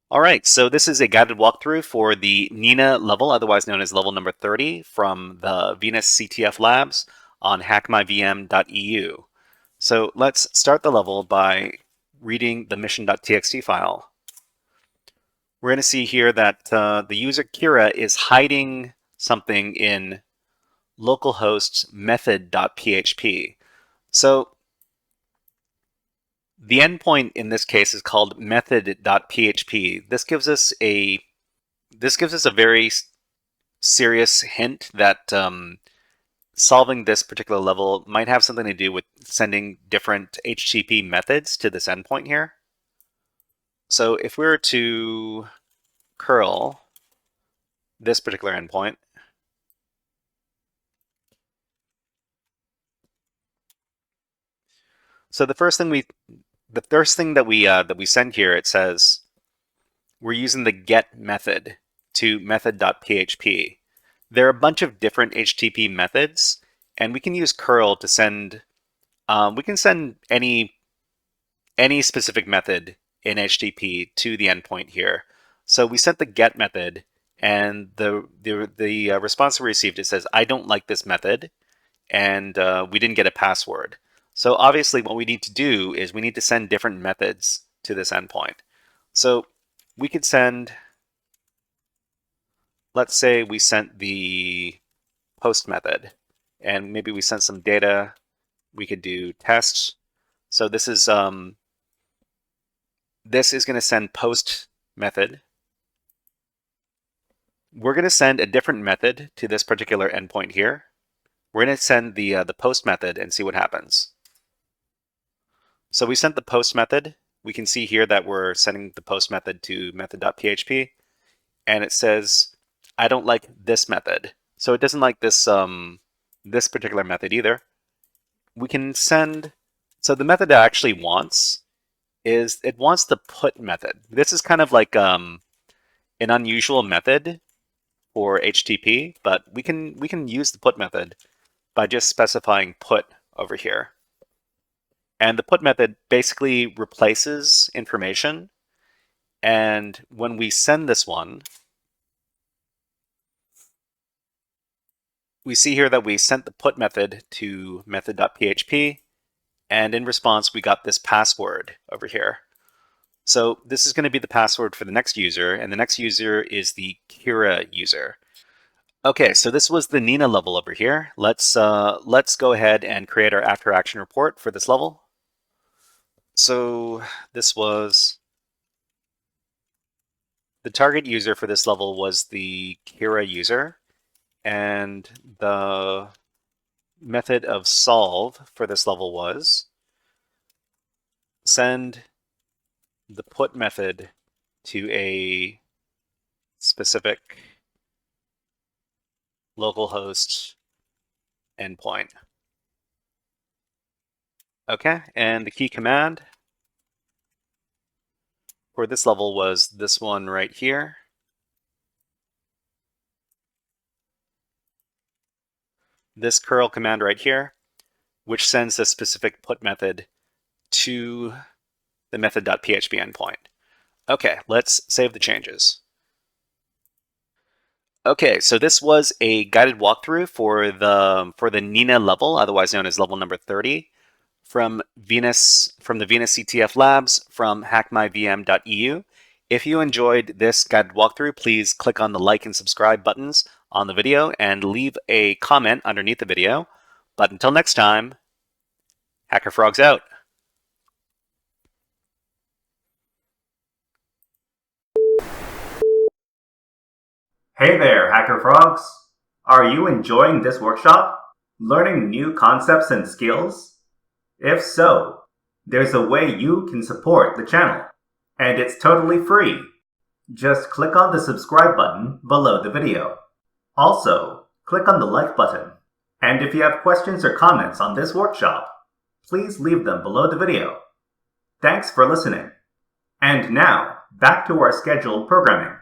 All right, so this is a guided walkthrough for the Nina level, otherwise known as level number 30, from the Venus CTF labs on HackMyVM.eu. So let's start the level by reading the mission.txt file. We're going to see here that the user Kira is hiding something in localhost method.php. So the endpoint in this case is called method.php. This gives us a very serious hint that solving this particular level might have something to do with sending different HTTP methods to this endpoint here. So if we were to curl this particular endpoint, so the first thing that we send here, it says we're using the get method to method.php. There are a bunch of different HTTP methods, and we can use curl to send. We can send any specific method in HTTP to the endpoint here. So we sent the get method, and the response we received, it says, "I don't like this method," and we didn't get a password. So obviously what we need to do is we need to send different methods to this endpoint. So we could send, let's say we sent the post method, and maybe we sent some data. We could do tests. So this is going to send post method. We're going to send a different method to this particular endpoint here. We're going to send the post method and see what happens. So we sent the post method. We can see here that we're sending the post method to method.php, and it says, "I don't like this method." So it doesn't like this this particular method either. We can send, so the method it actually wants is it wants the put method. This is kind of like an unusual method for HTTP, but we can use the put method by just specifying put over here. And the put method basically replaces information. And when we send this one, we see here that we sent the put method to method.php, and in response we got this password over here. So this is going to be the password for the next user, and the next user is the Kira user. Okay, so this was the Nina level over here. Let's go ahead and create our after action report for this level. So this was, the target user for this level was the Kira user, and the method of solve for this level was send the put method to a specific localhost endpoint. Okay, and the key command for this level was this one right here. This curl command right here, which sends a specific put method to the method.php endpoint. Okay, let's save the changes. Okay, so this was a guided walkthrough for the Nina level, otherwise known as level number 30, from the Venus CTF labs from HackMyVM.eu. If you enjoyed this guided walkthrough, please click on the like and subscribe buttons on the video and leave a comment underneath the video. But until next time, HackerFrogs out. Hey there, HackerFrogs! Are you enjoying this workshop? Learning new concepts and skills? If so, there's a way you can support the channel, and it's totally free. Just click on the subscribe button below the video. Also, click on the like button. And if you have questions or comments on this workshop, please leave them below the video. Thanks for listening. And now, back to our scheduled programming.